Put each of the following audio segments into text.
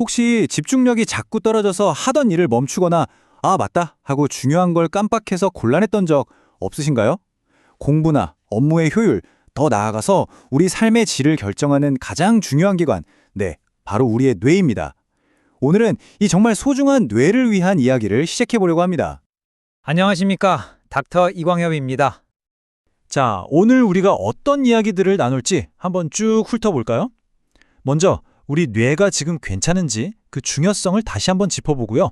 혹시 집중력이 자꾸 떨어져서 하던 일을 멈추거나 아, 맞다 하고 중요한 걸 깜빡해서 곤란했던 적 없으신가요? 공부나 업무의 효율, 더 나아가서 우리 삶의 질을 결정하는 가장 중요한 기관, 네, 바로 우리의 뇌입니다. 오늘은 이 정말 소중한 뇌를 위한 이야기를 시작해 보려고 합니다. 안녕하십니까. 닥터 이광엽입니다. 자, 오늘 우리가 어떤 이야기들을 나눌지 한번 쭉 훑어볼까요? 먼저 우리 뇌가 지금 괜찮은지 그 중요성을 다시 한번 짚어보고요.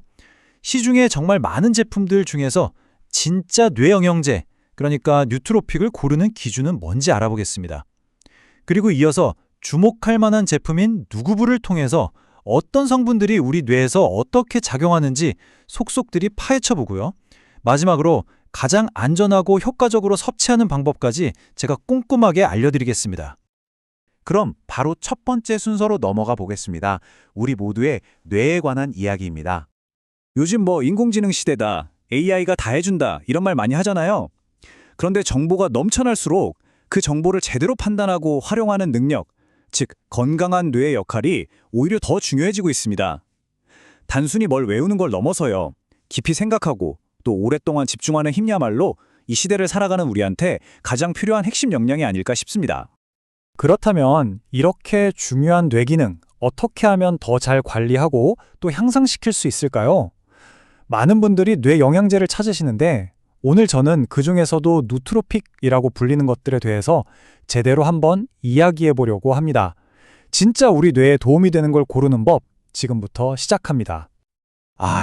시중에 정말 많은 제품들 중에서 진짜 뇌영양제, 그러니까 뉴트로픽을 고르는 기준은 뭔지 알아보겠습니다. 그리고 이어서 주목할 만한 제품인 누구부를 통해서 어떤 성분들이 우리 뇌에서 어떻게 작용하는지 속속들이 파헤쳐보고요. 마지막으로 가장 안전하고 효과적으로 섭취하는 방법까지 제가 꼼꼼하게 알려드리겠습니다. 그럼 바로 첫 번째 순서로 넘어가 보겠습니다. 우리 모두의 뇌에 관한 이야기입니다. 요즘 인공지능 시대다, AI가 다 해준다 이런 말 많이 하잖아요. 그런데 정보가 넘쳐날수록 그 정보를 제대로 판단하고 활용하는 능력, 즉 건강한 뇌의 역할이 오히려 더 중요해지고 있습니다. 단순히 뭘 외우는 걸 넘어서요. 깊이 생각하고 또 오랫동안 집중하는 힘이야말로 이 시대를 살아가는 우리한테 가장 필요한 핵심 역량이 아닐까 싶습니다. 그렇다면 이렇게 중요한 뇌 기능 어떻게 하면 더 잘 관리하고 또 향상시킬 수 있을까요? 많은 분들이 뇌 영양제를 찾으시는데 오늘 저는 그중에서도 누트로픽이라고 불리는 것들에 대해서 제대로 한번 이야기해 보려고 합니다. 진짜 우리 뇌에 도움이 되는 걸 고르는 법 지금부터 시작합니다.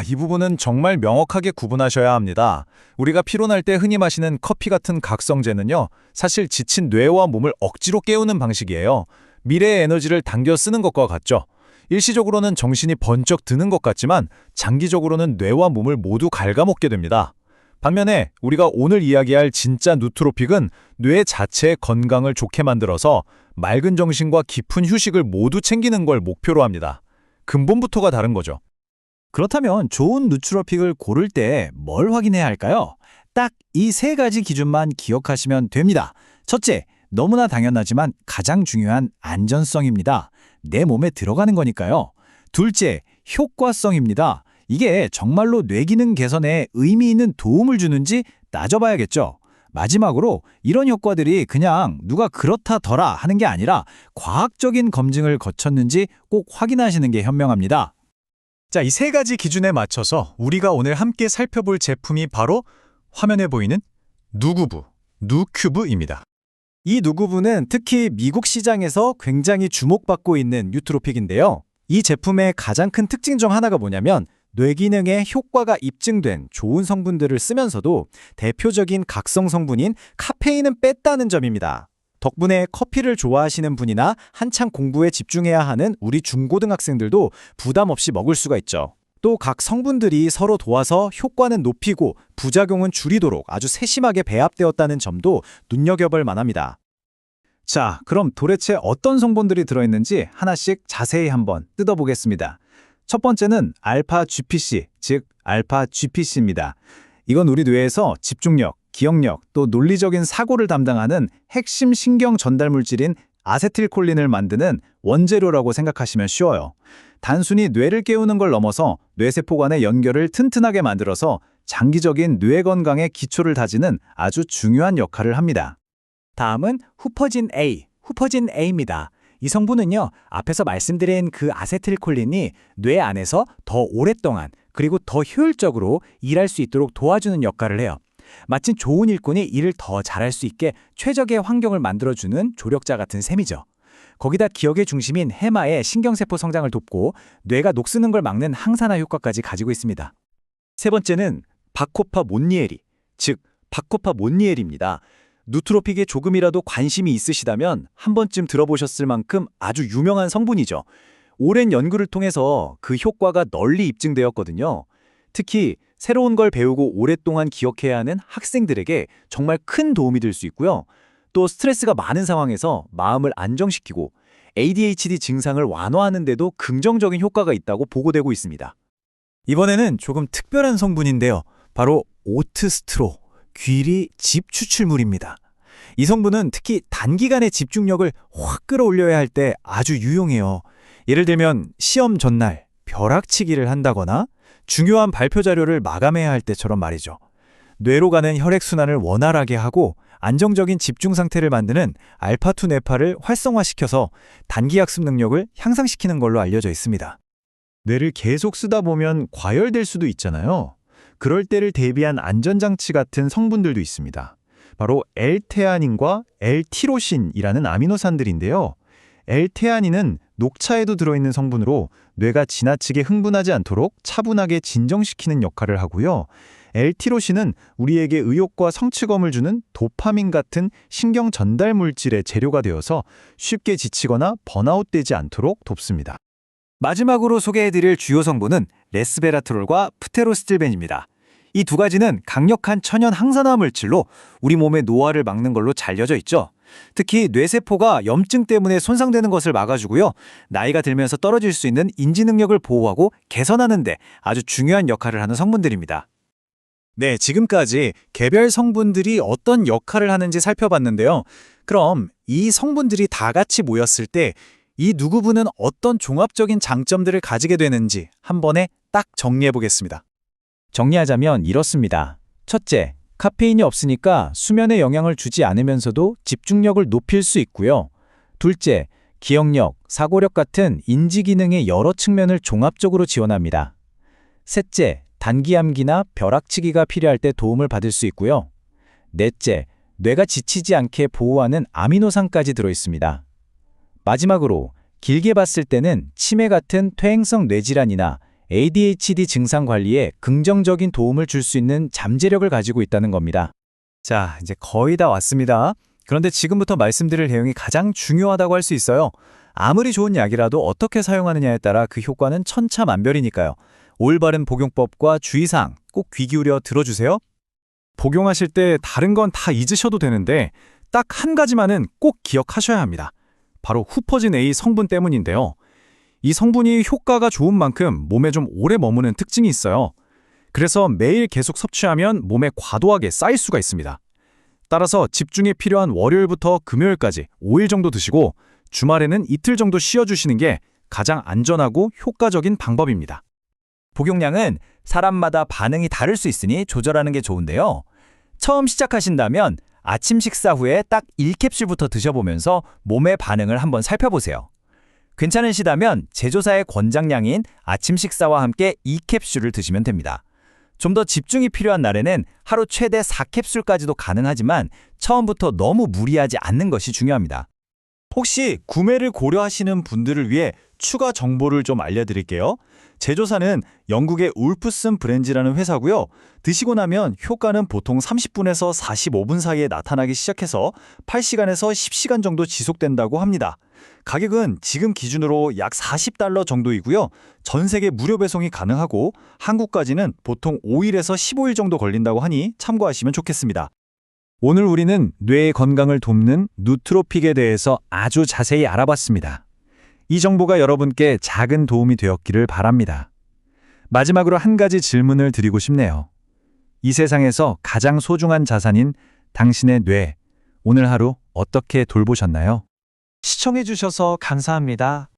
이 부분은 정말 명확하게 구분하셔야 합니다. 우리가 피곤할 때 흔히 마시는 커피 같은 각성제는요, 사실 지친 뇌와 몸을 억지로 깨우는 방식이에요. 미래의 에너지를 당겨 쓰는 것과 같죠. 일시적으로는 정신이 번쩍 드는 것 같지만 장기적으로는 뇌와 몸을 모두 갉아먹게 됩니다. 반면에 우리가 오늘 이야기할 진짜 누트로픽은 뇌 자체의 건강을 좋게 만들어서 맑은 정신과 깊은 휴식을 모두 챙기는 걸 목표로 합니다. 근본부터가 다른 거죠. 그렇다면 좋은 누트로픽을 고를 때 뭘 확인해야 할까요? 딱 이 세 가지 기준만 기억하시면 됩니다. 첫째, 너무나 당연하지만 가장 중요한 안전성입니다. 내 몸에 들어가는 거니까요. 둘째, 효과성입니다. 이게 정말로 뇌 기능 개선에 의미 있는 도움을 주는지 따져봐야겠죠. 마지막으로 이런 효과들이 그냥 누가 그렇다더라 하는 게 아니라 과학적인 검증을 거쳤는지 꼭 확인하시는 게 현명합니다. 자, 이 세 가지 기준에 맞춰서 우리가 오늘 함께 살펴볼 제품이 바로 화면에 보이는 누구부, 누큐브입니다. 이 누구부는 특히 미국 시장에서 굉장히 주목받고 있는 뉴트로픽인데요. 이 제품의 가장 큰 특징 중 하나가 뭐냐면 뇌 기능에 효과가 입증된 좋은 성분들을 쓰면서도 대표적인 각성 성분인 카페인은 뺐다는 점입니다. 덕분에 커피를 좋아하시는 분이나 한창 공부에 집중해야 하는 우리 중고등학생들도 부담 없이 먹을 수가 있죠. 또 각 성분들이 서로 도와서 효과는 높이고 부작용은 줄이도록 아주 세심하게 배합되었다는 점도 눈여겨볼 만합니다. 자, 그럼 도대체 어떤 성분들이 들어있는지 하나씩 자세히 한번 뜯어보겠습니다. 첫 번째는 알파 GPC, 즉 알파 GPC입니다. 이건 우리 뇌에서 집중력, 기억력, 또 논리적인 사고를 담당하는 핵심 신경 전달 물질인 아세틸콜린을 만드는 원재료라고 생각하시면 쉬워요. 단순히 뇌를 깨우는 걸 넘어서 뇌세포 간의 연결을 튼튼하게 만들어서 장기적인 뇌 건강의 기초를 다지는 아주 중요한 역할을 합니다. 다음은 후퍼진 A, 후퍼진 A입니다. 이 성분은요, 앞에서 말씀드린 그 아세틸콜린이 뇌 안에서 더 오랫동안 그리고 더 효율적으로 일할 수 있도록 도와주는 역할을 해요. 마침 좋은 일꾼이 일을 더 잘할 수 있게 최적의 환경을 만들어주는 조력자 같은 셈이죠. 거기다 기억의 중심인 해마의 신경세포 성장을 돕고 뇌가 녹쓰는 걸 막는 항산화 효과까지 가지고 있습니다. 세 번째는 바코파 몬니에리, 즉 바코파 몬니엘입니다. 누트로픽에 조금이라도 관심이 있으시다면 한 번쯤 들어보셨을 만큼 아주 유명한 성분이죠. 오랜 연구를 통해서 그 효과가 널리 입증되었거든요. 특히 새로운 걸 배우고 오랫동안 기억해야 하는 학생들에게 정말 큰 도움이 될 수 있고요. 또 스트레스가 많은 상황에서 마음을 안정시키고 ADHD 증상을 완화하는 데도 긍정적인 효과가 있다고 보고되고 있습니다. 이번에는 조금 특별한 성분인데요. 바로 오트스트로, 귀리 즙 추출물입니다. 이 성분은 특히 단기간에 집중력을 확 끌어올려야 할 때 아주 유용해요. 예를 들면 시험 전날, 벼락치기를 한다거나 중요한 발표 자료를 마감해야 할 때처럼 말이죠. 뇌로 가는 혈액순환을 원활하게 하고 안정적인 집중 상태를 만드는 알파2 뇌파를 활성화시켜서 단기 학습 능력을 향상시키는 걸로 알려져 있습니다. 뇌를 계속 쓰다 보면 과열될 수도 있잖아요. 그럴 때를 대비한 안전장치 같은 성분들도 있습니다. 바로 L테아닌과 L티로신이라는 아미노산들인데요. L테아닌은 녹차에도 들어있는 성분으로 뇌가 지나치게 흥분하지 않도록 차분하게 진정시키는 역할을 하고요. L티로신은 우리에게 의욕과 성취감을 주는 도파민 같은 신경 전달 물질의 재료가 되어서 쉽게 지치거나 번아웃되지 않도록 돕습니다. 마지막으로 소개해드릴 주요 성분은 레스베라트롤과 프테로스틸벤입니다. 이 두 가지는 강력한 천연 항산화 물질로 우리 몸의 노화를 막는 걸로 잘 알려져 있죠. 특히 뇌세포가 염증 때문에 손상되는 것을 막아주고요. 나이가 들면서 떨어질 수 있는 인지 능력을 보호하고 개선하는 데 아주 중요한 역할을 하는 성분들입니다. 네, 지금까지 개별 성분들이 어떤 역할을 하는지 살펴봤는데요. 그럼 이 성분들이 다 같이 모였을 때 이 누구부는 어떤 종합적인 장점들을 가지게 되는지 한 번에 딱 정리해 보겠습니다. 정리하자면 이렇습니다. 첫째, 카페인이 없으니까 수면에 영향을 주지 않으면서도 집중력을 높일 수 있고요. 둘째, 기억력, 사고력 같은 인지 기능의 여러 측면을 종합적으로 지원합니다. 셋째, 단기암기나 벼락치기가 필요할 때 도움을 받을 수 있고요. 넷째, 뇌가 지치지 않게 보호하는 아미노산까지 들어있습니다. 마지막으로 길게 봤을 때는 치매 같은 퇴행성 뇌질환이나 ADHD 증상 관리에 긍정적인 도움을 줄 수 있는 잠재력을 가지고 있다는 겁니다. 자, 이제 거의 다 왔습니다. 그런데 지금부터 말씀드릴 내용이 가장 중요하다고 할 수 있어요. 아무리 좋은 약이라도 어떻게 사용하느냐에 따라 그 효과는 천차만별이니까요. 올바른 복용법과 주의사항 꼭 귀 기울여 들어주세요. 복용하실 때 다른 건 다 잊으셔도 되는데 딱 한 가지만은 꼭 기억하셔야 합니다. 바로 후퍼진 A 성분 때문인데요. 이 성분이 효과가 좋은 만큼 몸에 좀 오래 머무는 특징이 있어요. 그래서 매일 계속 섭취하면 몸에 과도하게 쌓일 수가 있습니다. 따라서 집중이 필요한 월요일부터 금요일까지 5일 정도 드시고 주말에는 이틀 정도 쉬어주시는 게 가장 안전하고 효과적인 방법입니다. 복용량은 사람마다 반응이 다를 수 있으니 조절하는 게 좋은데요. 처음 시작하신다면 아침 식사 후에 딱 1캡슐부터 드셔보면서 몸의 반응을 한번 살펴보세요. 괜찮으시다면 제조사의 권장량인 아침 식사와 함께 2캡슐을 드시면 됩니다. 좀 더 집중이 필요한 날에는 하루 최대 4캡슐까지도 가능하지만 처음부터 너무 무리하지 않는 것이 중요합니다. 혹시 구매를 고려하시는 분들을 위해 추가 정보를 좀 알려드릴게요. 제조사는 영국의 울프슨 브랜지라는 회사고요. 드시고 나면 효과는 보통 30분에서 45분 사이에 나타나기 시작해서 8시간에서 10시간 정도 지속된다고 합니다. 가격은 지금 기준으로 약 $40 정도이고요. 전 세계 무료 배송이 가능하고 한국까지는 보통 5일에서 15일 정도 걸린다고 하니 참고하시면 좋겠습니다. 오늘 우리는 뇌의 건강을 돕는 누트로픽에 대해서 아주 자세히 알아봤습니다. 이 정보가 여러분께 작은 도움이 되었기를 바랍니다. 마지막으로 한 가지 질문을 드리고 싶네요. 이 세상에서 가장 소중한 자산인 당신의 뇌, 오늘 하루 어떻게 돌보셨나요? 시청해주셔서 감사합니다.